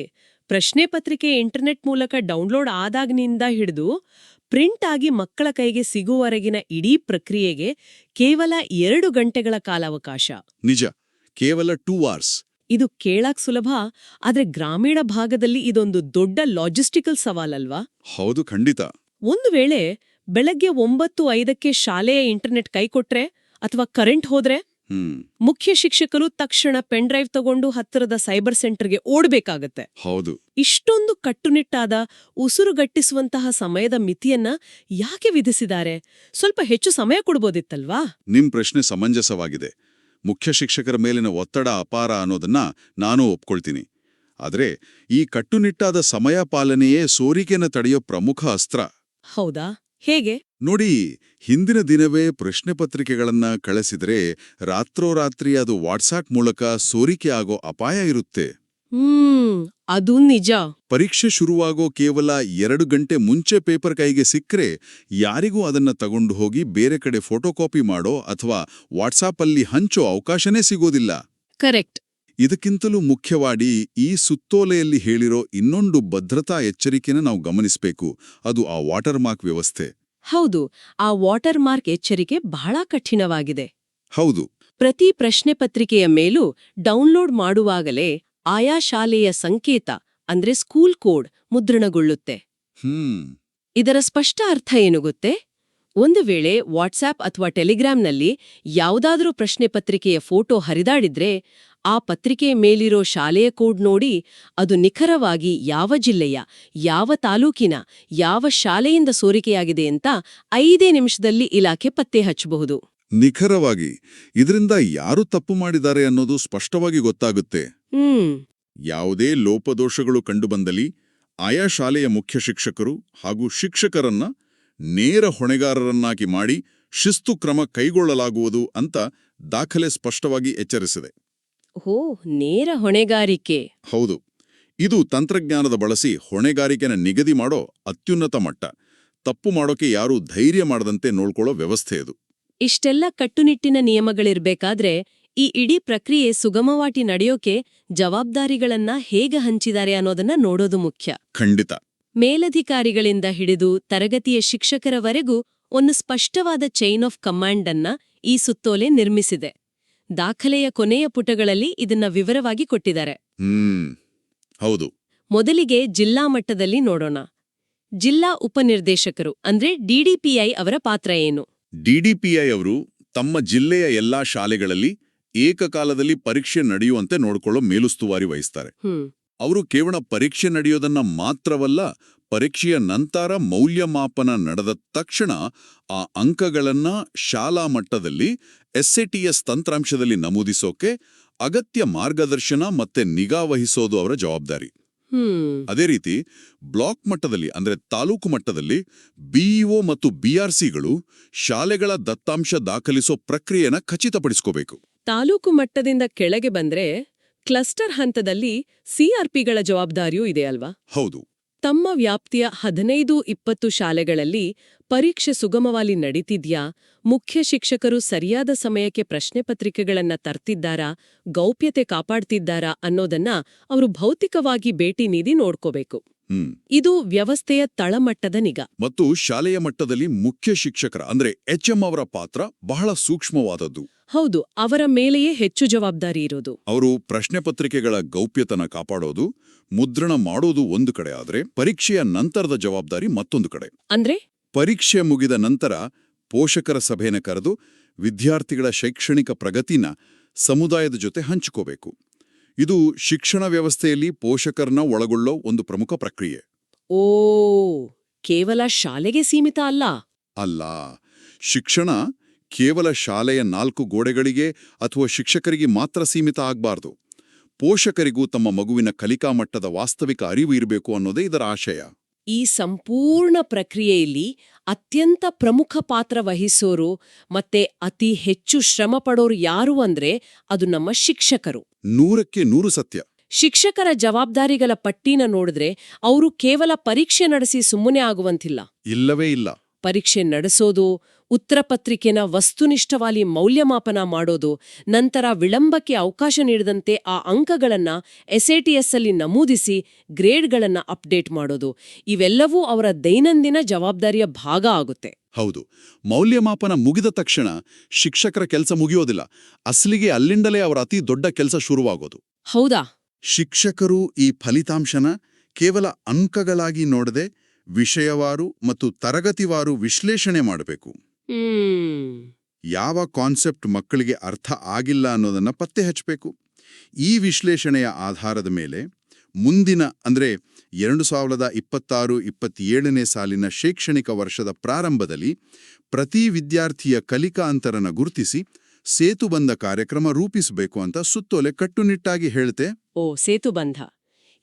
ಪ್ರಶ್ನೆ ಪತ್ರಿಕೆ ಇಂಟರ್ನೆಟ್ ಮೂಲಕ ಡೌನ್ಲೋಡ್ ಆದಾಗ್ನಿಂದ ಹಿಡಿದು ಪ್ರಿಂಟ್ ಆಗಿ ಮಕ್ಕಳ ಕೈಗೆ ಸಿಗುವವರೆಗಿನ ಇಡೀ ಪ್ರಕ್ರಿಯೆಗೆ ಕೇವಲ 2 ಗಂಟೆಗಳ ಕಾಲಾವಕಾಶ. ನಿಜ, ಕೇವಲ 2 hours. ಇದು ಕೇಳಾಕ್ ಸುಲಭ, ಆದ್ರೆ ಗ್ರಾಮೀಣ ಭಾಗದಲ್ಲಿ ಇದೊಂದು ದೊಡ್ಡ ಲಾಜಿಸ್ಟಿಕಲ್ ಸವಾಲಲ್ವಾ? ಹೌದು, ಖಂಡಿತ. ಒಂದು ವೇಳೆ ಬೆಳಗ್ಗೆ 9:05ಕ್ಕೆ ಶಾಲೆಯ ಇಂಟರ್ನೆಟ್ ಕೈಕೊಟ್ರೆ ಅಥವಾ ಕರೆಂಟ್ ಹೋದ್ರೆ ಮುಖ್ಯ ಶಿಕ್ಷಕರು ತಕ್ಷಣ ಪೆನ್ ಡ್ರೈವ್ ತಗೊಂಡು ಹತ್ತಿರದ ಸೈಬರ್ ಸೆಂಟರ್ಗೆ ಓಡ್ಬೇಕಾಗತ್ತೆ. ಹೌದು. ಇಷ್ಟೊಂದು ಕಟ್ಟುನಿಟ್ಟಾದ, ಉಸುರುಗಟ್ಟಿಸುವಂತಹ ಸಮಯದ ಮಿತಿಯನ್ನ ಯಾಕೆ ವಿಧಿಸಿದ್ದಾರೆ? ಸ್ವಲ್ಪ ಹೆಚ್ಚು ಸಮಯ ಕೊಡ್ಬೋದಿತ್ತಲ್ವಾ? ನಿಮ್ ಪ್ರಶ್ನೆ ಸಮಂಜಸವಾಗಿದೆ. ಮುಖ್ಯ ಶಿಕ್ಷಕರ ಮೇಲಿನ ಒತ್ತಡ ಅಪಾರ ಅನ್ನೋದನ್ನ ನಾನು ಒಪ್ಕೊಳ್ತೀನಿ. ಆದ್ರೆ ಈ ಕಟ್ಟುನಿಟ್ಟಾದ ಸಮಯ ಪಾಲನೆಯೇ ಸೋರಿಕೆನ ತಡೆಯೋ ಪ್ರಮುಖ ಅಸ್ತ್ರ. ಹೌದಾ? ಹೇಗೆ ನೋಡಿ, ಹಿಂದಿನ ದಿನವೇ ಪ್ರಶ್ನೆ ಪತ್ರಿಕೆಗಳನ್ನ ಕಳಿಸಿದ್ರೆ ರಾತ್ರೋರಾತ್ರಿ ಅದು ವಾಟ್ಸಾಪ್ ಮೂಲಕ ಸೋರಿಕೆ ಆಗೋ ಅಪಾಯ ಇರುತ್ತೆ. ಅದು ನಿಜ. ಪರೀಕ್ಷೆ ಶುರುವಾಗೋ ಕೇವಲ 2 ಗಂಟೆ ಮುಂಚೆ ಪೇಪರ್ ಕೈಗೆ ಸಿಕ್ಕರೆ ಯಾರಿಗೂ ಅದನ್ನ ತಗೊಂಡು ಹೋಗಿ ಬೇರೆ ಕಡೆ ಫೋಟೋಕಾಪಿ ಮಾಡೋ ಅಥವಾ ವಾಟ್ಸಾಪ್ ಅಲ್ಲಿ ಹಂಚೋ ಅವಕಾಶನೇ ಸಿಗೋದಿಲ್ಲ. ಕರೆಕ್ಟ್. ಇದಕ್ಕಿಂತಲೂ ಮುಖ್ಯವಾಗಿ ಈ ಸುತ್ತೋಲೆಯಲ್ಲಿ ಹೇಳಿರೋ ಇನ್ನೊಂದು ಭದ್ರತಾ ಎಚ್ಚರಿಕೆನ ನಾವು ಗಮನಿಸಬೇಕು. ಅದು ಆ ವಾಟರ್ ಮಾರ್ಕ್ ವ್ಯವಸ್ಥೆ. ಹೌದು, ಆ ವಾಟರ್ ಮಾರ್ಕ್ ಎಚ್ಚರಿಕೆ ಬಹಳ ಕಠಿಣವಾಗಿದೆ. ಹೌದು. ಪ್ರತಿ ಪ್ರಶ್ನೆ ಪತ್ರಿಕೆಯ ಮೇಲೂ ಡೌನ್ಲೋಡ್ ಮಾಡುವಾಗಲೇ ಆಯಾ ಶಾಲೆಯ ಸಂಕೇತ ಅಂದ್ರೆ ಸ್ಕೂಲ್ ಕೋಡ್ ಮುದ್ರಣಗೊಳ್ಳುತ್ತೆ. ಇದರ ಸ್ಪಷ್ಟ ಅರ್ಥ ಏನು ಗೊತ್ತೇ? ಒಂದು ವೇಳೆ ವಾಟ್ಸ್ಆಪ್ ಅಥವಾ ಟೆಲಿಗ್ರಾಂನಲ್ಲಿ ಯಾವುದಾದ್ರೂ ಪ್ರಶ್ನೆ ಪತ್ರಿಕೆಯ ಫೋಟೋ ಹರಿದಾಡಿದ್ರೆ ಆ ಪತ್ರಿಕೆಯ ಮೇಲಿರೋ ಶಾಲೆಯ ಕೋಡ್ ನೋಡಿ ಅದು ನಿಖರವಾಗಿ ಯಾವ ಜಿಲ್ಲೆಯ, ಯಾವ ತಾಲೂಕಿನ, ಯಾವ ಶಾಲೆಯಿಂದ ಸೋರಿಕೆಯಾಗಿದೆ ಅಂತ 5 ನಿಮಿಷದಲ್ಲಿ ಇಲಾಖೆ ಪತ್ತೆ ಹಚ್ಚಬಹುದು. ನಿಖರವಾಗಿ. ಇದರಿಂದ ಯಾರು ತಪ್ಪು ಮಾಡಿದ್ದಾರೆ ಅನ್ನೋದು ಸ್ಪಷ್ಟವಾಗಿ ಗೊತ್ತಾಗುತ್ತೆ. ಯಾವುದೇ ಲೋಪದೋಷಗಳು ಕಂಡುಬಂದಲ್ಲಿ ಆಯಾ ಶಾಲೆಯ ಮುಖ್ಯ ಶಿಕ್ಷಕರು ಹಾಗೂ ಶಿಕ್ಷಕರನ್ನ ನೇರ ಹೊಣೆಗಾರರನ್ನಾಗಿ ಮಾಡಿ ಶಿಸ್ತು ಕ್ರಮ ಕೈಗೊಳ್ಳಲಾಗುವುದು ಅಂತ ದಾಖಲೆ ಸ್ಪಷ್ಟವಾಗಿ ಎಚ್ಚರಿಸಿದೆ. ನೇರ ಹೊಣೆಗಾರಿಕೆ. ಹೌದು. ಇದು ತಂತ್ರಜ್ಞಾನದ ಬಳಸಿ ಹೊಣೆಗಾರಿಕೆನ ನಿಗದಿ ಮಾಡೋ ಅತ್ಯುನ್ನತ ಮಟ್ಟ. ತಪ್ಪು ಮಾಡೋಕೆ ಯಾರೂ ಧೈರ್ಯ ಮಾಡದಂತೆ ನೋಡ್ಕೊಳ್ಳೋ ವ್ಯವಸ್ಥೆ ಇದು. ಇಷ್ಟೆಲ್ಲ ಕಟ್ಟುನಿಟ್ಟಿನ ನಿಯಮಗಳಿರ್ಬೇಕಾದ್ರೆ ಈ ಇಡೀ ಪ್ರಕ್ರಿಯೆ ಸುಗಮವಾಗಿ ನಡೆಯೋಕೆ ಜವಾಬ್ದಾರಿಗಳನ್ನ ಹೇಗೆ ಹಂಚಿದ್ದಾರೆ ಅನ್ನೋದನ್ನ ನೋಡೋದು ಮುಖ್ಯ. ಖಂಡಿತ. ಮೇಲಧಿಕಾರಿಗಳಿಂದ ಹಿಡಿದು ತರಗತಿಯ ಶಿಕ್ಷಕರವರೆಗೂ ಒಂದು ಸ್ಪಷ್ಟವಾದ ಚೈನ್ ಆಫ್ ಕಮಾಂಡ್ ಅನ್ನ ಈ ಸುತ್ತೋಲೆ ನಿರ್ಮಿಸಿದೆ. ದಾಖಲೆಯ ಕೊನೆಯ ಪುಟಗಳಲ್ಲಿ ಇದನ್ನ ವಿವರವಾಗಿ ಕೊಟ್ಟಿದ್ದಾರೆ. ಹೌದು. ಮೊದಲಿಗೆ ಜಿಲ್ಲಾ ಮಟ್ಟದಲ್ಲಿ ನೋಡೋಣ. ಜಿಲ್ಲಾ ಉಪನಿರ್ದೇಶಕರು ಅಂದ್ರೆ ಡಿಡಿಪಿಐ ಅವರ ಪಾತ್ರ ಏನು? ಡಿಡಿಪಿಐ ಅವರು ತಮ್ಮ ಜಿಲ್ಲೆಯ ಎಲ್ಲಾ ಶಾಲೆಗಳಲ್ಲಿ ಏಕಕಾಲದಲ್ಲಿ ಪರೀಕ್ಷೆ ನಡೆಯುವಂತೆ ನೋಡಿಕೊಳ್ಳೋ ಮೇಲುಸ್ತುವಾರಿ ವಹಿಸ್ತಾರೆ. ಅವರು ಕೇವಲ ಪರೀಕ್ಷೆ ನಡೆಯೋದನ್ನ ಮಾತ್ರವಲ್ಲ, ಪರೀಕ್ಷೆಯ ನಂತರ ಮೌಲ್ಯಮಾಪನ ನಡೆದ ತಕ್ಷಣ ಆ ಅಂಕಗಳನ್ನ ಶಾಲಾ ಮಟ್ಟದಲ್ಲಿ SATS ತಂತ್ರಾಂಶದಲ್ಲಿ ನಮೂದಿಸೋಕೆ ಅಗತ್ಯ ಮಾರ್ಗದರ್ಶನ ಮತ್ತೆ ನಿಗಾ ವಹಿಸೋದು ಅವರ ಜವಾಬ್ದಾರಿ. ಅದೇ ರೀತಿ ಬ್ಲಾಕ್ ಮಟ್ಟದಲ್ಲಿ ಅಂದ್ರೆ ತಾಲೂಕು ಮಟ್ಟದಲ್ಲಿ BEO ಮತ್ತು BRCಗಳು ಶಾಲೆಗಳ ದತ್ತಾಂಶ ದಾಖಲಿಸೋ ಪ್ರಕ್ರಿಯೆನ ಖಚಿತಪಡಿಸ್ಕೋಬೇಕು. ತಾಲೂಕು ಮಟ್ಟದಿಂದ ಕೆಳಗೆ ಬಂದ್ರೆ ಕ್ಲಸ್ಟರ್ ಹಂತದಲ್ಲಿ CRPಗಳ ಜವಾಬ್ದಾರಿಯೂ ಇದೆ ಅಲ್ವಾ? ಹೌದು. ತಮ್ಮ ವ್ಯಾಪ್ತಿಯ 15-20 ಶಾಲೆಗಳಲ್ಲಿ ಪರೀಕ್ಷೆ ಸುಗಮವಾಗಿ ನಡೀತಿದ್ಯಾ, ಮುಖ್ಯ ಶಿಕ್ಷಕರು ಸರಿಯಾದ ಸಮಯಕ್ಕೆ ಪ್ರಶ್ನೆ ಪತ್ರಿಕೆಗಳನ್ನ ತರ್ತಿದ್ದಾರಾ, ಗೌಪ್ಯತೆ ಕಾಪಾಡ್ತಿದ್ದಾರಾ ಅನ್ನೋದನ್ನ ಅವರು ಭೌತಿಕವಾಗಿ ಭೇಟಿ ನೀಡಿ ನೋಡ್ಕೋಬೇಕು. ಇದು ವ್ಯವಸ್ಥೆಯ ತಳಮಟ್ಟದ ನಿಗಾ. ಮತ್ತು ಶಾಲೆಯ ಮಟ್ಟದಲ್ಲಿ ಮುಖ್ಯ ಶಿಕ್ಷಕರ ಅಂದ್ರೆ HM ಅವರ ಪಾತ್ರ ಬಹಳ ಸೂಕ್ಷ್ಮವಾದದ್ದು. ಹೌದು, ಅವರ ಮೇಲೆಯೇ ಹೆಚ್ಚು ಜವಾಬ್ದಾರಿ ಇರೋದು. ಅವರು ಪ್ರಶ್ನೆ ಪತ್ರಿಕೆಗಳ ಗೌಪ್ಯತನ ಕಾಪಾಡೋದು, ಮುದ್ರಣ ಮಾಡೋದು ಒಂದು ಕಡೆ ಆದ್ರೆ ಪರೀಕ್ಷೆಯ ನಂತರದ ಜವಾಬ್ದಾರಿ ಮತ್ತೊಂದು ಕಡೆ. ಅಂದ್ರೆ ಪರೀಕ್ಷೆ ಮುಗಿದ ನಂತರ ಪೋಷಕರ ಸಭೆನ ಕರೆದು ವಿದ್ಯಾರ್ಥಿಗಳ ಶೈಕ್ಷಣಿಕ ಪ್ರಗತಿನ ಸಮುದಾಯದ ಜೊತೆ ಹಂಚಿಕೋಬೇಕು. ಇದು ಶಿಕ್ಷಣ ವ್ಯವಸ್ಥೆಯಲ್ಲಿ ಪೋಷಕರನ್ನ ಒಳಗೊಳ್ಳೋ ಒಂದು ಪ್ರಮುಖ ಪ್ರಕ್ರಿಯೆ. ಓ, ಕೇವಲ ಶಾಲೆಗೆ ಸೀಮಿತ ಅಲ್ಲ. ಅಲ್ಲ, ಶಿಕ್ಷಣ ಕೇವಲ ಶಾಲೆಯ 4 ಗೋಡೆಗಳಿಗೆ ಅಥವಾ ಶಿಕ್ಷಕರಿಗೆ ಮಾತ್ರ ಸೀಮಿತ ಆಗ್ಬಾರ್ದು. ಪೋಷಕರಿಗೂ ತಮ್ಮ ಮಗುವಿನ ಕಲಿಕಾ ಮಟ್ಟದ ವಾಸ್ತವಿಕ ಅರಿವು ಇರಬೇಕು ಅನ್ನೋದೇ ಇದರ ಆಶಯ. ಈ ಸಂಪೂರ್ಣ ಪ್ರಕ್ರಿಯೆಯಲ್ಲಿ ಅತ್ಯಂತ ಪ್ರಮುಖ ಪಾತ್ರ ವಹಿಸೋರು ಮತ್ತೆ ಅತಿ ಹೆಚ್ಚು ಶ್ರಮ ಪಡೋರು ಯಾರು ಅಂದ್ರೆ ಅದು ನಮ್ಮ ಶಿಕ್ಷಕರು. 100ಕ್ಕೆ 100 ಸತ್ಯ. ಶಿಕ್ಷಕರ ಜವಾಬ್ದಾರಿಗಳ ಪಟ್ಟಿನ ನೋಡಿದ್ರೆ ಅವರು ಕೇವಲ ಪರೀಕ್ಷೆ ನಡೆಸಿ ಸುಮ್ಮನೆ ಆಗುವಂತಿಲ್ಲ. ಇಲ್ಲವೇ ಇಲ್ಲ. ಪರೀಕ್ಷೆ ನಡೆಸೋದು, ಉತ್ತರ ಪತ್ರಿಕೆನ ವಸ್ತುನಿಷ್ಠವಾಗಿ ಮೌಲ್ಯಮಾಪನ ಮಾಡೋದು, ನಂತರ ವಿಳಂಬಕ್ಕೆ ಅವಕಾಶ ನೀಡದಂತೆ ಆ ಅಂಕಗಳನ್ನ SATS ಅಲ್ಲಿ ನಮೂದಿಸಿ ಗ್ರೇಡ್ಗಳನ್ನ ಅಪ್ಡೇಟ್ ಮಾಡೋದು, ಇವೆಲ್ಲವೂ ಅವರ ದೈನಂದಿನ ಜವಾಬ್ದಾರಿಯ ಭಾಗ ಆಗುತ್ತೆ. ಹೌದು. ಮೌಲ್ಯಮಾಪನ ಮುಗಿದ ತಕ್ಷಣ ಶಿಕ್ಷಕರ ಕೆಲಸ ಮುಗಿಯೋದಿಲ್ಲ. ಅಸಲಿಗೆ ಅಲ್ಲಿಂದಲೇ ಅವರ ಅತಿ ದೊಡ್ಡ ಕೆಲಸ ಶುರುವಾಗೋದು. ಹೌದಾ? ಶಿಕ್ಷಕರು ಈ ಫಲಿತಾಂಶನ ಕೇವಲ ಅಂಕಗಳಾಗಿ ನೋಡದೆ ವಿಷಯವಾರು ಮತ್ತು ತರಗತಿವಾರು ವಿಶ್ಲೇಷಣೆ ಮಾಡಬೇಕು. ಯಾವ ಕಾನ್ಸೆಪ್ಟ್ ಮಕ್ಕಳಿಗೆ ಅರ್ಥ ಆಗಿಲ್ಲ ಅನ್ನೋದನ್ನ ಪತ್ತೆ ಹಚ್ಚಬೇಕು. ಈ ವಿಶ್ಲೇಷಣೆಯ ಆಧಾರದ ಮೇಲೆ ಮುಂದಿನ ಅಂದ್ರೆ 2026-27ನೇ ಸಾಲಿನ ಶೈಕ್ಷಣಿಕ ವರ್ಷದ ಪ್ರಾರಂಭದಲ್ಲಿ ಪ್ರತಿ ವಿದ್ಯಾರ್ಥಿಯ ಕಲಿಕಾ ಅಂತರನ ಗುರುತಿಸಿ ಸೇತುಬಂಧ ಕಾರ್ಯಕ್ರಮ ರೂಪಿಸಬೇಕು ಅಂತ ಸುತ್ತೋಲೆ ಕಟ್ಟುನಿಟ್ಟಾಗಿ ಹೇಳ್ತೆ. ಓ, ಸೇತುಬಂಧ.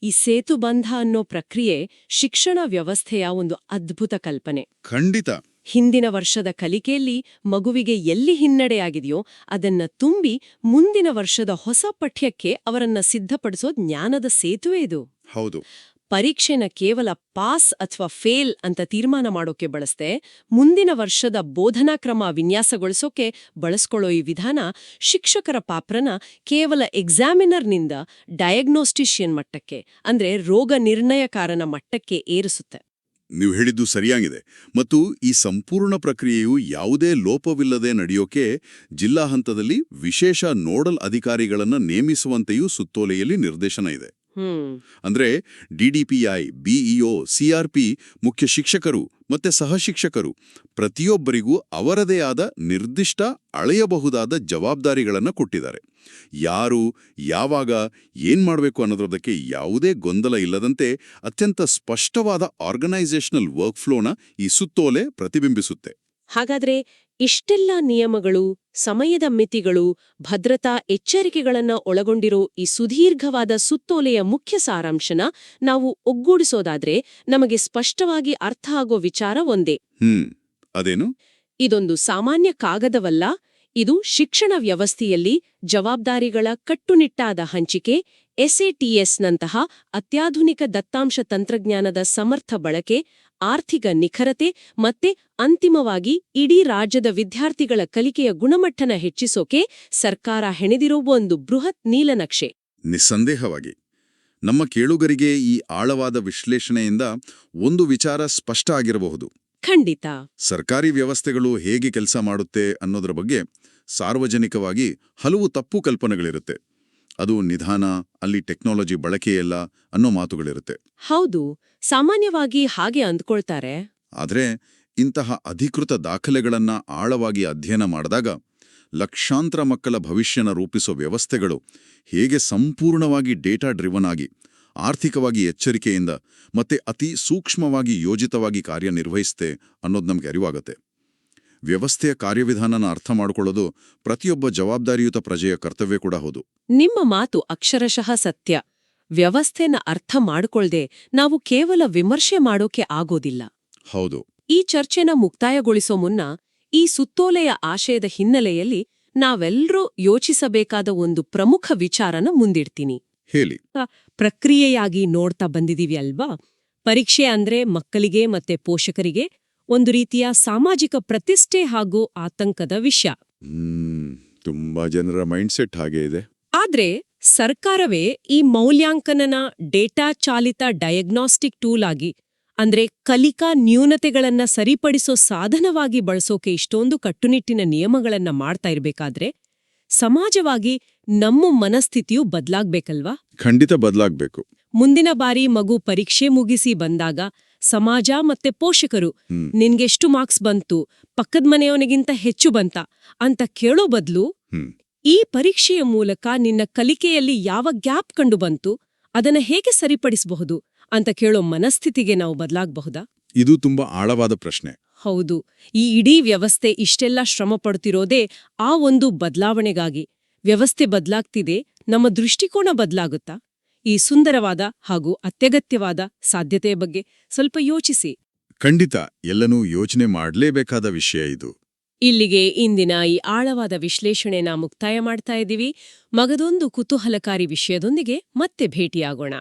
ಈ ಸೇತುಬಂಧ ಅನ್ನೋ ಪ್ರಕ್ರಿಯೆ ಶಿಕ್ಷಣ ವ್ಯವಸ್ಥೆಯ ಒಂದು ಅದ್ಭುತ ಕಲ್ಪನೆ. ಖಂಡಿತ. ಹಿಂದಿನ ವರ್ಷದ ಕಲಿಕೆಯಲ್ಲಿ ಮಗುವಿಗೆ ಎಲ್ಲಿ ಹಿನ್ನಡೆಯಾಗಿದೆಯೋ ಅದನ್ನ ತುಂಬಿ ಮುಂದಿನ ವರ್ಷದ ಹೊಸ ಪಠ್ಯಕ್ಕೆ ಅವರನ್ನ ಸಿದ್ಧಪಡಿಸೋ ಜ್ಞಾನದ ಸೇತುವೆ ಇದು. ಹೌದು. ಪರೀಕ್ಷೆನ ಕೇವಲ ಪಾಸ್ ಅಥವಾ ಫೇಲ್ ಅಂತ ತೀರ್ಮಾನ ಮಾಡೋಕೆ ಬಳಸ್ದೆ, ಮುಂದಿನ ವರ್ಷದ ಬೋಧನಾ ಕ್ರಮ ವಿನ್ಯಾಸಗೊಳಿಸೋಕೆ ಬಳಸ್ಕೊಳ್ಳೋ ಈ ವಿಧಾನ ಶಿಕ್ಷಕರ ಪಾತ್ರನ ಕೇವಲ ಎಕ್ಸಾಮಿನರ್ನಿಂದ ಡಯಾಗ್ನೋಸ್ಟಿಷಿಯನ್ ಮಟ್ಟಕ್ಕೆ ಅಂದ್ರೆ ರೋಗ ನಿರ್ಣಯಕಾರನ ಮಟ್ಟಕ್ಕೆ ಏರಿಸುತ್ತೆ. ನೀವು ಹೇಳಿದ್ದು ಸರಿಯಾಗಿದೆ. ಮತ್ತು ಈ ಸಂಪೂರ್ಣ ಪ್ರಕ್ರಿಯೆಯು ಯಾವುದೇ ಲೋಪವಿಲ್ಲದೆ ನಡೆಯೋಕೆ ಜಿಲ್ಲಾ ಹಂತದಲ್ಲಿ ವಿಶೇಷ ನೋಡಲ್ ಅಧಿಕಾರಿಗಳನ್ನ ನೇಮಿಸುವಂತೆಯೂ ಸುತ್ತೋಲೆಯಲ್ಲಿ ನಿರ್ದೇಶನ ಇದೆ. ಅಂದ್ರೆ DDPI, BEO, CRP, ಮುಖ್ಯ ಶಿಕ್ಷಕರು ಮತ್ತೆ ಸಹಶಿಕ್ಷಕರು ಪ್ರತಿಯೊಬ್ಬರಿಗೂ ಅವರದೇ ಆದ ನಿರ್ದಿಷ್ಟ ಅಳೆಯಬಹುದಾದ ಜವಾಬ್ದಾರಿಗಳನ್ನು ಕೊಟ್ಟಿದ್ದಾರೆ. ಯಾರು ಯಾವಾಗ ಏನ್ ಮಾಡಬೇಕು ಅನ್ನೋದಕ್ಕೆ ಯಾವುದೇ ಗೊಂದಲ ಇಲ್ಲದಂತೆ ಅತ್ಯಂತ ಸ್ಪಷ್ಟವಾದ ಆರ್ಗನೈಸೇಷನಲ್ ವರ್ಕ್ಫ್ಲೋನ ಈ ಸುತ್ತೋಲೆ ಪ್ರತಿಬಿಂಬಿಸುತ್ತೆ. ಹಾಗಾದ್ರೆ ಇಷ್ಟೆಲ್ಲ ನಿಯಮಗಳು, ಸಮಯದ ಮಿತಿಗಳು, ಭದ್ರತಾ ಎಚ್ಚರಿಕೆಗಳನ್ನ ಒಳಗೊಂಡಿರೋ ಈ ಸುದೀರ್ಘವಾದ ಸುತ್ತೋಲೆಯ ಮುಖ್ಯ ಸಾರಾಂಶನ ನಾವು ಒಗ್ಗೂಡಿಸೋದಾದ್ರೆ ನಮಗೆ ಸ್ಪಷ್ಟವಾಗಿ ಅರ್ಥ ಆಗೋ ವಿಚಾರ ಒಂದೇ. ಅದೇನು? ಇದೊಂದು ಸಾಮಾನ್ಯ ಕಾಗದವಲ್ಲ, ಇದು ಶಿಕ್ಷಣ ವ್ಯವಸ್ಥೆಯಲ್ಲಿ ಜವಾಬ್ದಾರಿಗಳ ಕಟ್ಟುನಿಟ್ಟಾದ ಹಂಚಿಕೆ, SATS-ನಂತಹ ಅತ್ಯಾಧುನಿಕ ದತ್ತಾಂಶ ತಂತ್ರಜ್ಞಾನದ ಸಮರ್ಥ ಬಳಕೆ, ಆರ್ಥಿಕ ನಿಖರತೆ ಮತ್ತೆ ಅಂತಿಮವಾಗಿ ಇಡೀ ರಾಜ್ಯದ ವಿದ್ಯಾರ್ಥಿಗಳ ಕಲಿಕೆಯ ಗುಣಮಟ್ಟನ ಹೆಚ್ಚಿಸೋಕೆ ಸರ್ಕಾರ ಹೆಣೆದಿರೋ ಒಂದು ಬೃಹತ್ ನೀಲನಕ್ಷೆ. ನಿಸ್ಸಂದೇಹವಾಗಿ. ನಮ್ಮ ಕೇಳುಗರಿಗೆ ಈ ಆಳವಾದ ವಿಶ್ಲೇಷಣೆಯಿಂದ ಒಂದು ವಿಚಾರ ಸ್ಪಷ್ಟ ಆಗಿರಬಹುದು. ಖಂಡಿತ. ಸರ್ಕಾರಿ ವ್ಯವಸ್ಥೆಗಳು ಹೇಗೆ ಕೆಲಸ ಮಾಡುತ್ತೆ ಅನ್ನೋದ್ರ ಬಗ್ಗೆ ಸಾರ್ವಜನಿಕವಾಗಿ ಹಲವು ತಪ್ಪು ಕಲ್ಪನೆಗಳಿರುತ್ತೆ. ಅದು ನಿಧಾನ, ಅಲ್ಲಿ ಟೆಕ್ನಾಲಜಿ ಬಳಕೆಯಲ್ಲ ಅನ್ನೋ ಮಾತುಗಳಿರುತ್ತೆ. ಹೌದು, ಸಾಮಾನ್ಯವಾಗಿ ಹಾಗೆ ಅಂದ್ಕೊಳ್ತಾರೆ. ಆದರೆ ಇಂತಹ ಅಧಿಕೃತ ದಾಖಲೆಗಳನ್ನ ಆಳವಾಗಿ ಅಧ್ಯಯನ ಮಾಡಿದಾಗ ಲಕ್ಷಾಂತರ ಮಕ್ಕಳ ಭವಿಷ್ಯನ ರೂಪಿಸೋ ವ್ಯವಸ್ಥೆಗಳು ಹೇಗೆ ಸಂಪೂರ್ಣವಾಗಿ ಡೇಟಾ ಡ್ರಿವನ್ ಆಗಿ, ಆರ್ಥಿಕವಾಗಿ ಎಚ್ಚರಿಕೆಯಿಂದ ಮತ್ತೆ ಅತಿ ಸೂಕ್ಷ್ಮವಾಗಿ ಯೋಜಿತವಾಗಿ ಕಾರ್ಯನಿರ್ವಹಿಸುತ್ತೆ ಅನ್ನೋದು ನಮಗೆ ಅರಿವಾಗುತ್ತೆ. ವ್ಯವಸ್ಥೆಯ ಕಾರ್ಯವಿಧಾನನ ಅರ್ಥ ಮಾಡಿಕೊಳ್ಳೋದು ಪ್ರತಿಯೊಬ್ಬ ಜವಾಬ್ದಾರಿಯುತ ಪ್ರಜೆಯ ಕರ್ತವ್ಯ ಕೂಡ ಹೌದು. ನಿಮ್ಮ ಮಾತು ಅಕ್ಷರಶಃ ಸತ್ಯ. ವ್ಯವಸ್ಥೆನ ಅರ್ಥ ಮಾಡ್ಕೊಳ್ದೆ ನಾವು ಕೇವಲ ವಿಮರ್ಶೆ ಮಾಡೋಕೆ ಆಗೋದಿಲ್ಲ. ಹೌದು. ಈ ಚರ್ಚೆನ ಮುಕ್ತಾಯಗೊಳಿಸೋ ಮುನ್ನ ಈ ಸುತ್ತೋಲೆಯ ಆಶಯದ ಹಿನ್ನೆಲೆಯಲ್ಲಿ ನಾವೆಲ್ಲರೂ ಯೋಚಿಸಬೇಕಾದ ಒಂದು ಪ್ರಮುಖ ವಿಚಾರನ ಮುಂದಿಡ್ತೀನಿ. ಹೇಳಿ. ಪ್ರಕ್ರಿಯೆಯಾಗಿ ನೋಡ್ತಾ ಬಂದಿದೀವಿ ಅಲ್ವಾ? ಪರೀಕ್ಷೆ ಅಂದ್ರೆ ಮಕ್ಕಳಿಗೆ ಮತ್ತೆ ಪೋಷಕರಿಗೆ ಒಂದು ರೀತಿಯ ಸಾಮಾಜಿಕ ಪ್ರತಿಷ್ಠೆ ಹಾಗೂ ಆತಂಕದ ವಿಷಯ. ತುಂಬಾ ಜನರ ಮೈಂಡ್ಸೆಟ್ ಹಾಗೆ ಇದೆ. ಆದ್ರೆ ಸರ್ಕಾರವೇ ಈ ಮೌಲ್ಯಾಂಕನನ ಡೇಟಾ ಚಾಲಿತ ಡಯಾಗ್ನಾಸ್ಟಿಕ್ ಟೂಲ್ ಆಗಿ, ಅಂದ್ರೆ ಕಲಿಕಾ ನ್ಯೂನತೆಗಳನ್ನ ಸರಿಪಡಿಸೋ ಸಾಧನವಾಗಿ ಬಳಸೋಕೆ ಇಷ್ಟೊಂದು ಕಟ್ಟುನಿಟ್ಟಿನ ನಿಯಮಗಳನ್ನ ಮಾಡ್ತಾ ಇರ್ಬೇಕಾದ್ರೆ ಸಮಾಜವಾಗಿ ನಮ್ಮ ಮನಸ್ಥಿತಿಯು ಬದ್ಲಾಗ್ಬೇಕಲ್ವಾ? ಖಂಡಿತ ಬದಲಾಗ್ಬೇಕು. ಮುಂದಿನ ಬಾರಿ ಮಗು ಪರೀಕ್ಷೆ ಮುಗಿಸಿ ಬಂದಾಗ ಸಮಾಜ ಮತ್ತೆ ಪೋಷಕರು ನಿನ್ಗೆಷ್ಟು ಮಾರ್ಕ್ಸ್ ಬಂತು, ಪಕ್ಕದ ಮನೆಯವನಿಗಿಂತ ಹೆಚ್ಚು ಬಂತ ಅಂತ ಕೇಳೋ ಬದಲು ಈ ಪರೀಕ್ಷೆಯ ಮೂಲಕ ನಿನ್ನ ಕಲಿಕೆಯಲ್ಲಿ ಯಾವ ಗ್ಯಾಪ್ ಕಂಡು ಬಂತು, ಅದನ್ನ ಹೇಗೆ ಸರಿಪಡಿಸಬಹುದು ಅಂತ ಕೇಳೋ ಮನಸ್ಥಿತಿಗೆ ನಾವು ಬದಲಾಗಬಹುದಾ? ಇದು ತುಂಬಾ ಆಳವಾದ ಪ್ರಶ್ನೆ. ಹೌದು. ಈ ಇಡೀ ವ್ಯವಸ್ಥೆ ಇಷ್ಟೆಲ್ಲ ಶ್ರಮ ಪಡ್ತಿರೋದೇ ಆ ಒಂದು ಬದಲಾವಣೆಗಾಗಿ. ವ್ಯವಸ್ಥೆ ಬದಲಾಗ್ತಿದೆ, ನಮ್ಮ ದೃಷ್ಟಿಕೋನ ಬದಲಾಗುತ್ತಾ? ಈ ಸುಂದರವಾದ ಹಾಗೂ ಅತ್ಯಗತ್ಯವಾದ ಸಾಧ್ಯತೆಯ ಬಗ್ಗೆ ಸ್ವಲ್ಪ ಯೋಚಿಸಿ. ಖಂಡಿತ ಎಲ್ಲನೂ ಯೋಚನೆ ಮಾಡಲೇಬೇಕಾದ ವಿಷಯ ಇದು. ಇಲ್ಲಿಗೆ ಇಂದಿನ ಈ ಆಳವಾದ ವಿಶ್ಲೇಷಣೆನ ಮುಕ್ತಾಯ ಮಾಡ್ತಾ ಇದ್ದೀವಿ. ಮಗದೊಂದು ಕುತೂಹಲಕಾರಿ ವಿಷಯದೊಂದಿಗೆ ಮತ್ತೆ ಭೇಟಿಯಾಗೋಣ.